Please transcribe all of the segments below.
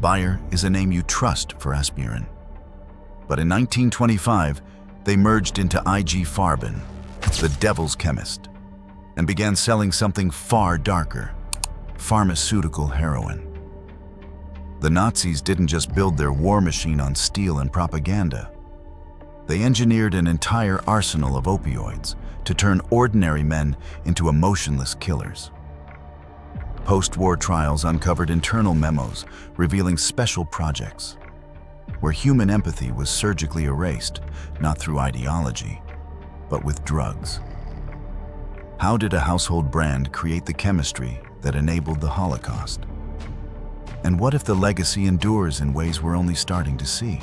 Bayer is a name you trust for aspirin. But in 1925, they merged into IG Farben, the devil's chemist, and began selling something far darker: pharmaceutical heroin. The Nazis didn't just build their war machine on steel and propaganda. They engineered an entire arsenal of opioids to turn ordinary men into emotionless killers. Post-war trials uncovered internal memos revealing special projects where human empathy was surgically erased, not through ideology, but with drugs. How did a household brand create the chemistry that enabled the Holocaust? And what if the legacy endures in ways we're only starting to see?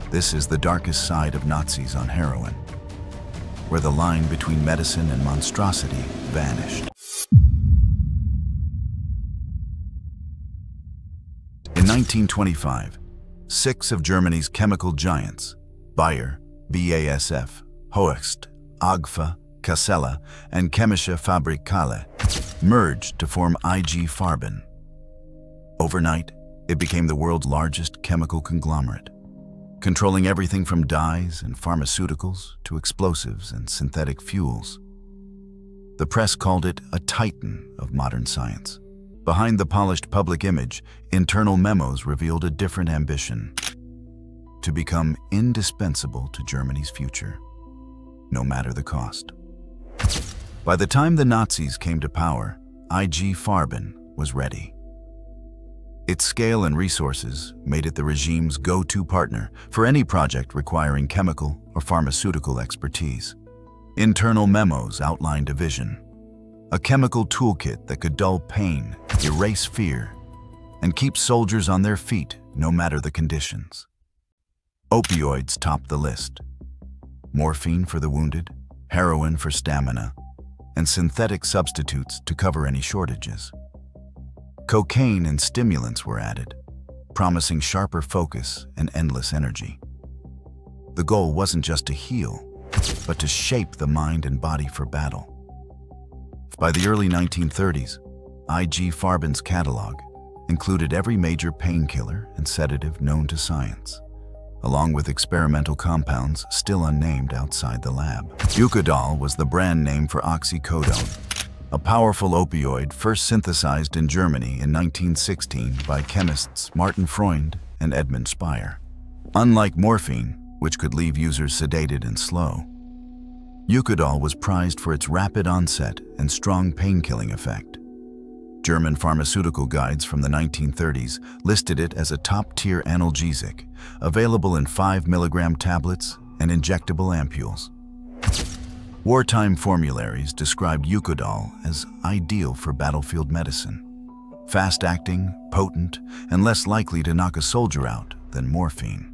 This is the darkest side of Nazis on heroin, where the line between medicine and monstrosity vanished. In 1925, 6 of Germany's chemical giants, Bayer, BASF, Hoechst, Agfa, Casella, and Chemische Fabrikale, merged to form IG Farben. Overnight, it became the world's largest chemical conglomerate, controlling everything from dyes and pharmaceuticals to explosives and synthetic fuels. The press called it a titan of modern science. Behind the polished public image, internal memos revealed a different ambition: to become indispensable to Germany's future, no matter the cost. By the time the Nazis came to power, IG Farben was ready. Its scale and resources made it the regime's go-to partner for any project requiring chemical or pharmaceutical expertise. Internal memos outlined a vision: a chemical toolkit that could dull pain, erase fear, and keep soldiers on their feet no matter the conditions. Opioids topped the list: morphine for the wounded, heroin for stamina, and synthetic substitutes to cover any shortages. Cocaine and stimulants were added, promising sharper focus and endless energy. The goal wasn't just to heal, but to shape the mind and body for battle. By the early 1930s, IG Farben's catalog included every major painkiller and sedative known to science, along with experimental compounds still unnamed outside the lab. Eukodal was the brand name for oxycodone, a powerful opioid first synthesized in Germany in 1916 by chemists Martin Freund and Edmund Speyer. Unlike morphine, which could leave users sedated and slow, Eukodal was prized for its rapid onset and strong pain-killing effect. German pharmaceutical guides from the 1930s listed it as a top-tier analgesic, available in 5 milligram tablets and injectable ampules. Wartime formularies described Eukodal as ideal for battlefield medicine: fast-acting, potent, and less likely to knock a soldier out than morphine.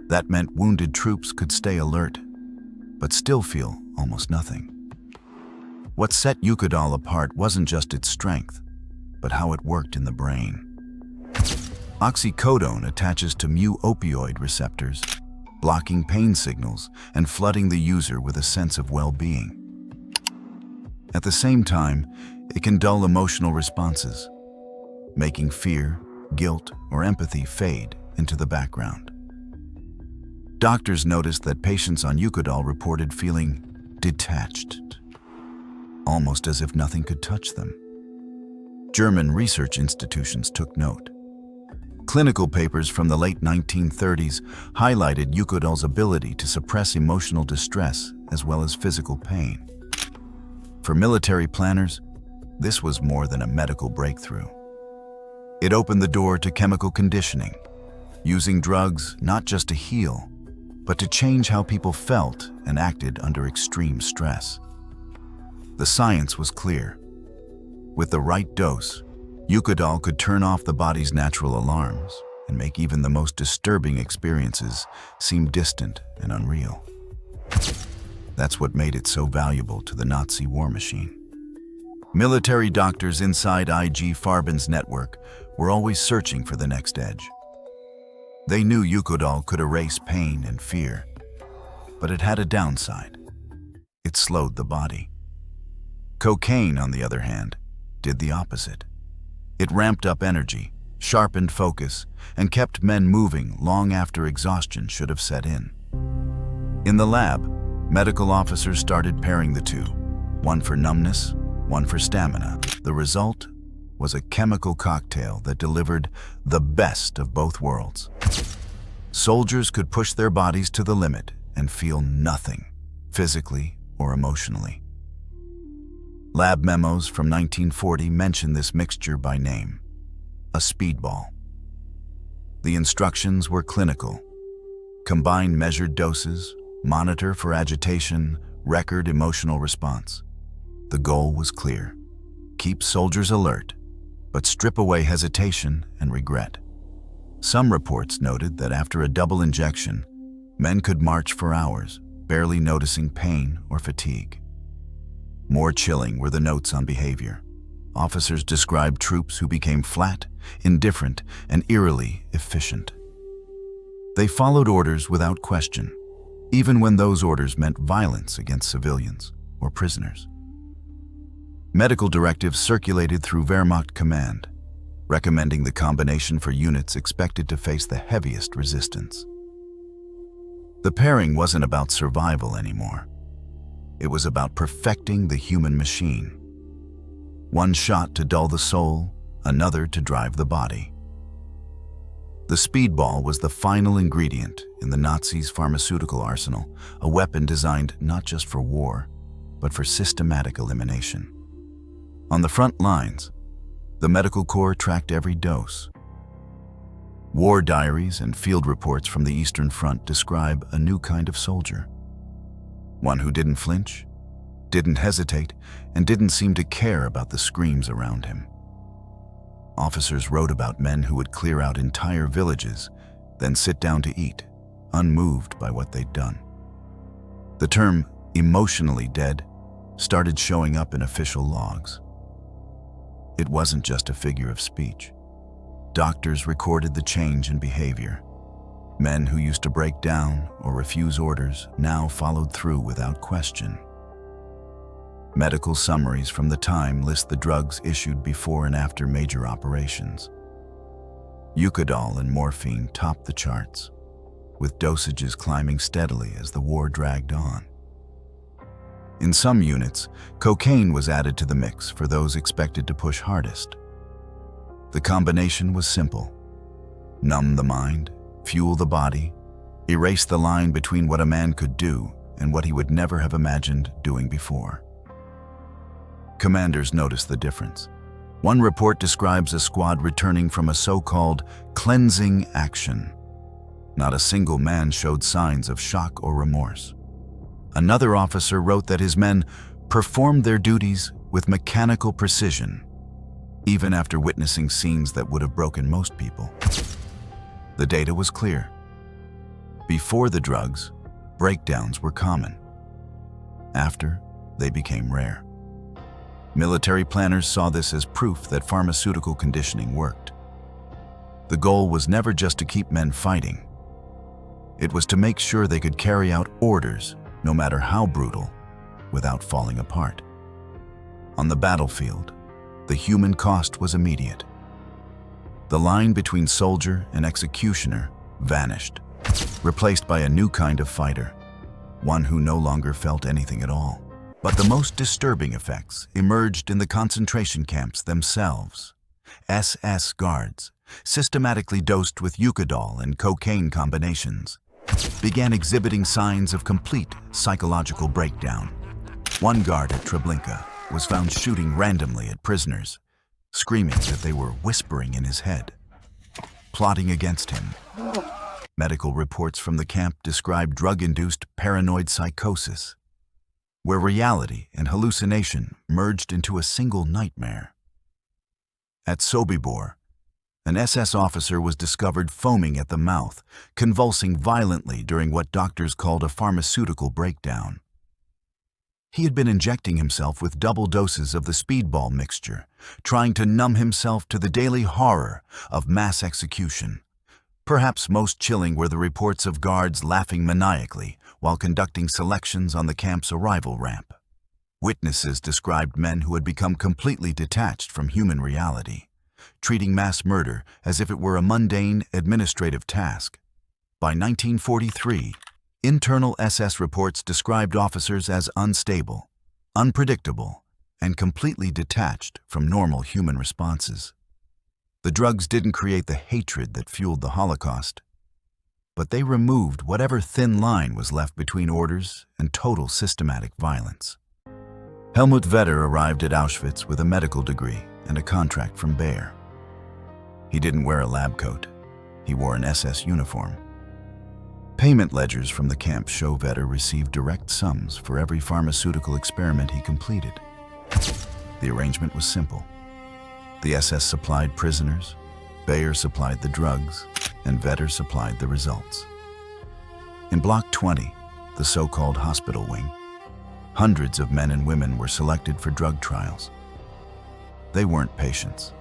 That meant wounded troops could stay alert, but still feel almost nothing. What set Eukodal apart wasn't just its strength, but how it worked in the brain. Oxycodone attaches to mu-opioid receptors, blocking pain signals and flooding the user with a sense of well-being. At the same time, it can dull emotional responses, making fear, guilt, or empathy fade into the background. Doctors noticed that patients on Eukodal reported feeling detached, almost as if nothing could touch them. German research institutions took note. Clinical papers from the late 1930s highlighted Eukodal's ability to suppress emotional distress as well as physical pain. For military planners, this was more than a medical breakthrough. It opened the door to chemical conditioning, using drugs not just to heal, but to change how people felt and acted under extreme stress. The science was clear. With the right dose, Eukodal could turn off the body's natural alarms and make even the most disturbing experiences seem distant and unreal. That's what made it so valuable to the Nazi war machine. Military doctors inside IG Farben's network were always searching for the next edge. They knew Eukodal could erase pain and fear, but it had a downside. It slowed the body. Cocaine, on the other hand, did the opposite. It ramped up energy, sharpened focus, and kept men moving long after exhaustion should have set in. In the lab, medical officers started pairing the two, one for numbness, one for stamina. The result was a chemical cocktail that delivered the best of both worlds. Soldiers could push their bodies to the limit and feel nothing, physically or emotionally. Lab memos from 1940 mention this mixture by name, a speedball. The instructions were clinical: combine measured doses, monitor for agitation, record emotional response. The goal was clear: keep soldiers alert, but strip away hesitation and regret. Some reports noted that after a double injection, men could march for hours, barely noticing pain or fatigue. More chilling were the notes on behavior. Officers described troops who became flat, indifferent, and eerily efficient. They followed orders without question, even when those orders meant violence against civilians or prisoners. Medical directives circulated through Wehrmacht command, recommending the combination for units expected to face the heaviest resistance. The pairing wasn't about survival anymore. It was about perfecting the human machine. One shot to dull the soul, another to drive the body. The speedball was the final ingredient in the Nazis' pharmaceutical arsenal, a weapon designed not just for war, but for systematic elimination. On the front lines, the medical corps tracked every dose. War diaries and field reports from the Eastern Front describe a new kind of soldier. One who didn't flinch, didn't hesitate, and didn't seem to care about the screams around him. Officers wrote about men who would clear out entire villages, then sit down to eat, unmoved by what they'd done. The term emotionally dead started showing up in official logs. It wasn't just a figure of speech. Doctors recorded the change in behavior. Men who used to break down or refuse orders now followed through without question. Medical summaries from the time list the drugs issued before and after major operations. Eukodal and morphine topped the charts, with dosages climbing steadily as the war dragged on. In some units, cocaine was added to the mix for those expected to push hardest. The combination was simple: numb the mind, fuel the body, erase the line between what a man could do and what he would never have imagined doing before. Commanders noticed the difference. One report describes a squad returning from a so-called cleansing action. Not a single man showed signs of shock or remorse. Another officer wrote that his men performed their duties with mechanical precision, even after witnessing scenes that would have broken most people. The data was clear. Before the drugs, breakdowns were common. After, they became rare. Military planners saw this as proof that pharmaceutical conditioning worked. The goal was never just to keep men fighting. It was to make sure they could carry out orders, no matter how brutal, without falling apart. On the battlefield, the human cost was immediate. The line between soldier and executioner vanished, replaced by a new kind of fighter, one who no longer felt anything at all. But the most disturbing effects emerged in the concentration camps themselves. SS guards, systematically dosed with Eukodal and cocaine combinations, began exhibiting signs of complete psychological breakdown. One guard at Treblinka was found shooting randomly at prisoners, screaming that they were whispering in his head, plotting against him. Medical reports from the camp described drug-induced paranoid psychosis, where reality and hallucination merged into a single nightmare. At Sobibor, an SS officer was discovered foaming at the mouth, convulsing violently during what doctors called a pharmaceutical breakdown. He had been injecting himself with double doses of the speedball mixture, trying to numb himself to the daily horror of mass execution. Perhaps most chilling were the reports of guards laughing maniacally while conducting selections on the camp's arrival ramp. Witnesses described men who had become completely detached from human reality, treating mass murder as if it were a mundane administrative task. By 1943, internal SS reports described officers as unstable, unpredictable, and completely detached from normal human responses. The drugs didn't create the hatred that fueled the Holocaust, but they removed whatever thin line was left between orders and total systematic violence. Helmut Vetter arrived at Auschwitz with a medical degree and a contract from Bayer. He didn't wear a lab coat. He wore an SS uniform. Payment ledgers from the camp show Vetter received direct sums for every pharmaceutical experiment he completed. The arrangement was simple. The SS supplied prisoners, Bayer supplied the drugs, and Vetter supplied the results. In Block 20, the so-called hospital wing, hundreds of men and women were selected for drug trials. They weren't patients.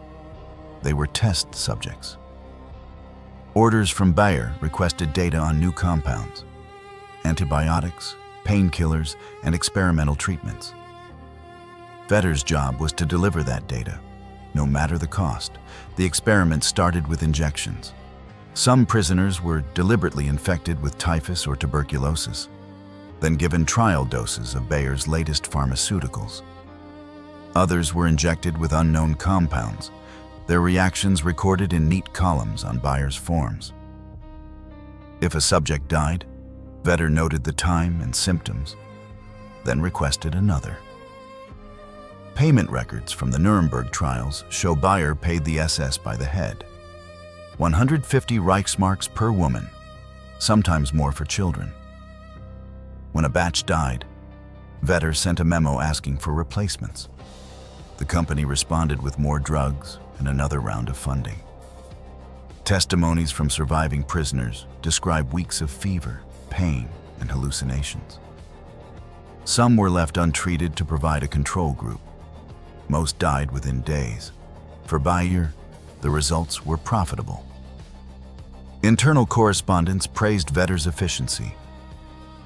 They were test subjects. Orders from Bayer requested data on new compounds, antibiotics, painkillers, and experimental treatments. Vetter's job was to deliver that data, no matter the cost. The experiment started with injections. Some prisoners were deliberately infected with typhus or tuberculosis, then given trial doses of Bayer's latest pharmaceuticals. Others were injected with unknown compounds, their reactions recorded in neat columns on Bayer's forms. If a subject died, Vetter noted the time and symptoms, then requested another. Payment records from the Nuremberg trials show Bayer paid the SS by the head. 150 Reichsmarks per woman, sometimes more for children. When a batch died, Vetter sent a memo asking for replacements. The company responded with more drugs and another round of funding. Testimonies from surviving prisoners describe weeks of fever, pain, and hallucinations. Some were left untreated to provide a control group. Most died within days. For Bayer, the results were profitable. Internal correspondents praised Vetter's efficiency.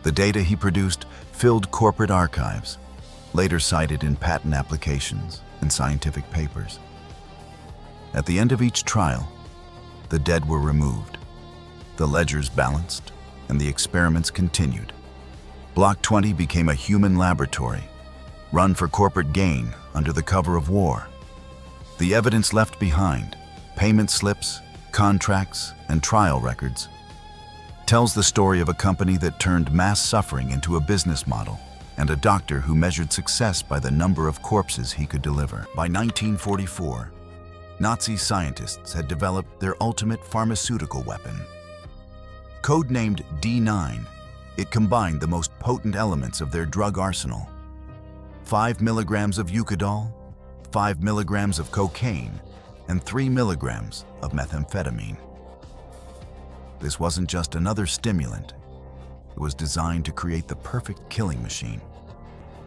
The data he produced filled corporate archives, later cited in patent applications and scientific papers. At the end of each trial, the dead were removed, the ledgers balanced, and the experiments continued. Block 20 became a human laboratory, run for corporate gain under the cover of war. The evidence left behind, payment slips, contracts, and trial records, tells the story of a company that turned mass suffering into a business model and a doctor who measured success by the number of corpses he could deliver. By 1944, Nazi scientists had developed their ultimate pharmaceutical weapon. Codenamed D9, it combined the most potent elements of their drug arsenal: 5 milligrams of Eukodal, 5 milligrams of cocaine, and 3 milligrams of methamphetamine. This wasn't just another stimulant. It was designed to create the perfect killing machine.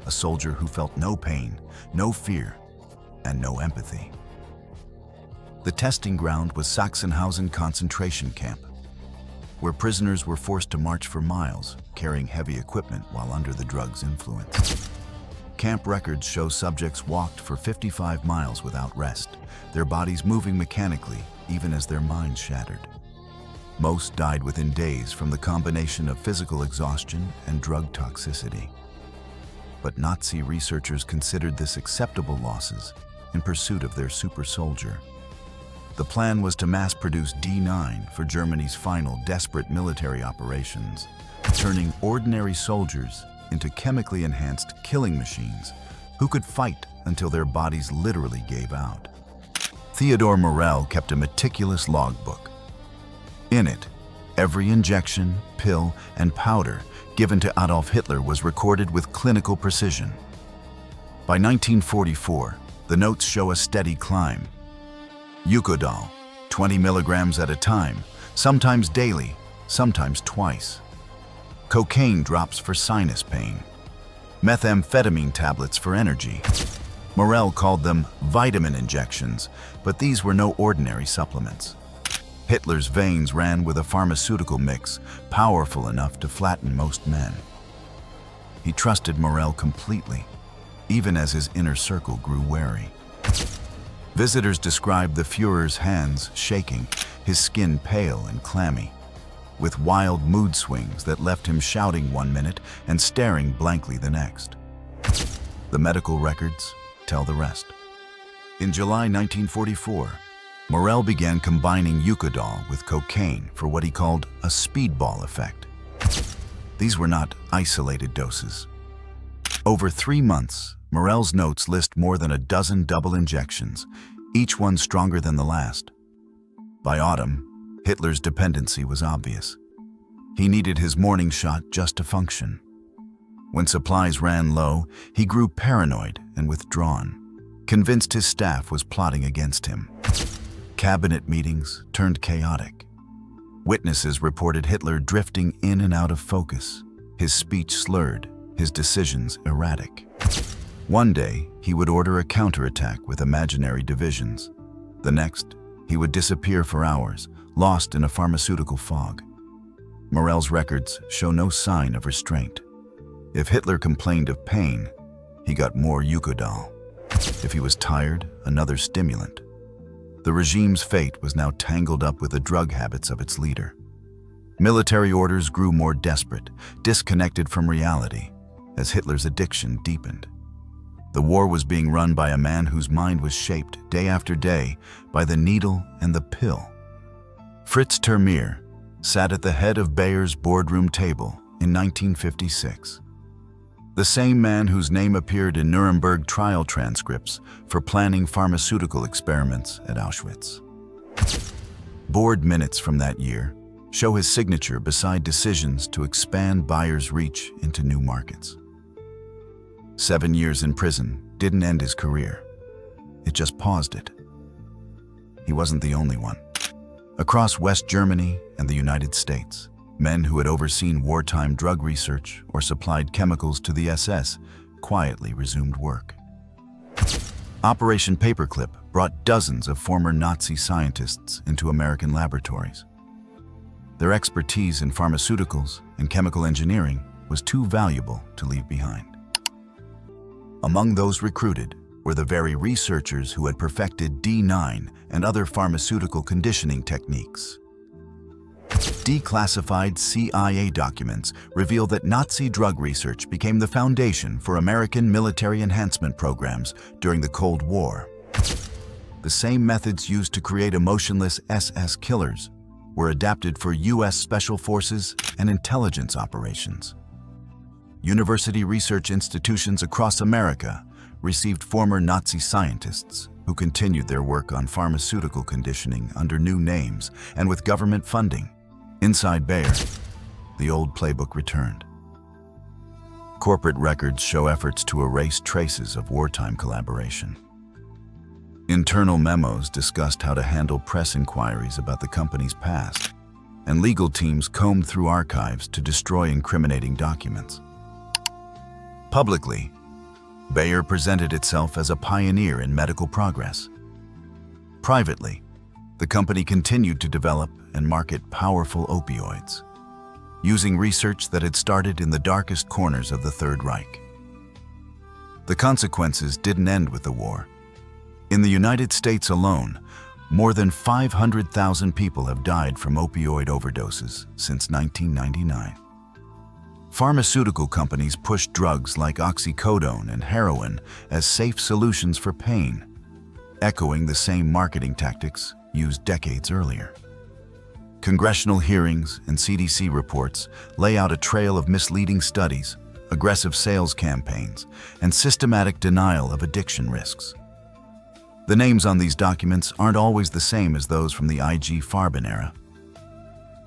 A soldier who felt no pain, no fear, and no empathy. The testing ground was Sachsenhausen concentration camp, where prisoners were forced to march for miles, carrying heavy equipment while under the drug's influence. Camp records show subjects walked for 55 miles without rest, their bodies moving mechanically even as their minds shattered. Most died within days from the combination of physical exhaustion and drug toxicity. But Nazi researchers considered this acceptable losses in pursuit of their super soldier. The plan was to mass-produce D9 for Germany's final desperate military operations, turning ordinary soldiers into chemically enhanced killing machines who could fight until their bodies literally gave out. Theodor Morell kept a meticulous logbook. In it, every injection, pill, and powder given to Adolf Hitler was recorded with clinical precision. By 1944, the notes show a steady climb. Eukodal, 20 milligrams at a time, sometimes daily, sometimes twice. Cocaine drops for sinus pain. Methamphetamine tablets for energy. Morell called them vitamin injections, but these were no ordinary supplements. Hitler's veins ran with a pharmaceutical mix powerful enough to flatten most men. He trusted Morell completely, even as his inner circle grew wary. Visitors described the Führer's hands shaking, his skin pale and clammy, with wild mood swings that left him shouting one minute and staring blankly the next. The medical records tell the rest. In July 1944, Morell began combining Eukodal with cocaine for what he called a speedball effect. These were not isolated doses. Over 3 months, Morell's notes list more than a dozen double injections, each one stronger than the last. By autumn, Hitler's dependency was obvious. He needed his morning shot just to function. When supplies ran low, he grew paranoid and withdrawn, convinced his staff was plotting against him. Cabinet meetings turned chaotic. Witnesses reported Hitler drifting in and out of focus, his speech slurred, his decisions erratic. One day, he would order a counterattack with imaginary divisions. The next, he would disappear for hours, lost in a pharmaceutical fog. Morell's records show no sign of restraint. If Hitler complained of pain, he got more Eukodal. If he was tired, another stimulant. The regime's fate was now tangled up with the drug habits of its leader. Military orders grew more desperate, disconnected from reality, as Hitler's addiction deepened. The war was being run by a man whose mind was shaped day after day by the needle and the pill. Fritz Termeer sat at the head of Bayer's boardroom table in 1956. The same man whose name appeared in Nuremberg trial transcripts for planning pharmaceutical experiments at Auschwitz. Board minutes from that year show his signature beside decisions to expand Bayer's reach into new markets. 7 years in prison didn't end his career. It just paused it. He wasn't the only one. Across West Germany and the United States, men who had overseen wartime drug research or supplied chemicals to the SS quietly resumed work. Operation Paperclip brought dozens of former Nazi scientists into American laboratories. Their expertise in pharmaceuticals and chemical engineering was too valuable to leave behind. Among those recruited were the very researchers who had perfected D9 and other pharmaceutical conditioning techniques. Declassified CIA documents reveal that Nazi drug research became the foundation for American military enhancement programs during the Cold War. The same methods used to create emotionless SS killers were adapted for U.S. Special Forces and intelligence operations. University research institutions across America received former Nazi scientists who continued their work on pharmaceutical conditioning under new names and with government funding. Inside Bayer, the old playbook returned. Corporate records show efforts to erase traces of wartime collaboration. Internal memos discussed how to handle press inquiries about the company's past, and legal teams combed through archives to destroy incriminating documents. Publicly, Bayer presented itself as a pioneer in medical progress. Privately, the company continued to develop and market powerful opioids, using research that had started in the darkest corners of the Third Reich. The consequences didn't end with the war. In the United States alone, more than 500,000 people have died from opioid overdoses since 1999. Pharmaceutical companies pushed drugs like oxycodone and heroin as safe solutions for pain, echoing the same marketing tactics used decades earlier. Congressional hearings and CDC reports lay out a trail of misleading studies, aggressive sales campaigns, and systematic denial of addiction risks. The names on these documents aren't always the same as those from the IG Farben era,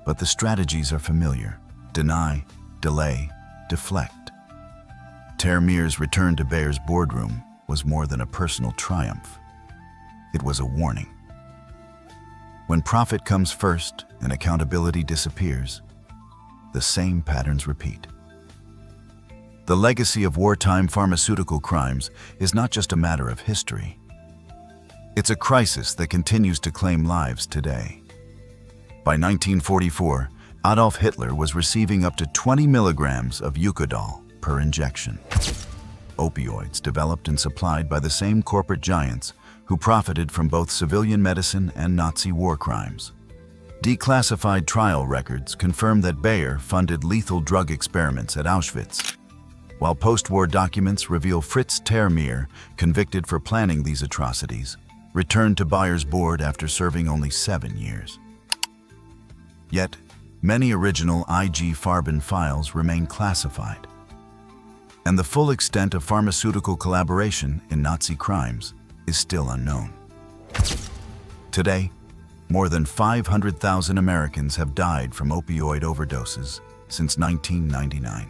but the strategies are familiar: deny, delay, deflect. Termeer's return to Bayer's boardroom was more than a personal triumph. It was a warning. When profit comes first and accountability disappears, the same patterns repeat. The legacy of wartime pharmaceutical crimes is not just a matter of history. It's a crisis that continues to claim lives today. By 1944, Adolf Hitler was receiving up to 20 milligrams of Eukodal per injection. Opioids developed and supplied by the same corporate giants who profited from both civilian medicine and Nazi war crimes. Declassified trial records confirm that Bayer funded lethal drug experiments at Auschwitz, while post-war documents reveal Fritz Termeer, convicted for planning these atrocities, returned to Bayer's board after serving only 7 years. Yet, many original IG Farben files remain classified, and the full extent of pharmaceutical collaboration in Nazi crimes is still unknown. Today, more than 500,000 Americans have died from opioid overdoses since 1999,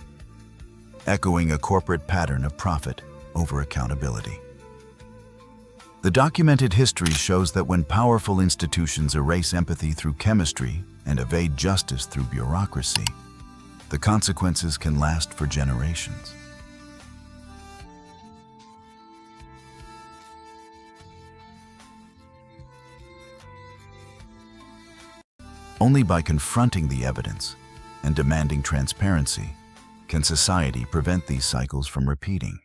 echoing a corporate pattern of profit over accountability. The documented history shows that when powerful institutions erase empathy through chemistry and evade justice through bureaucracy, the consequences can last for generations. Only by confronting the evidence and demanding transparency can society prevent these cycles from repeating.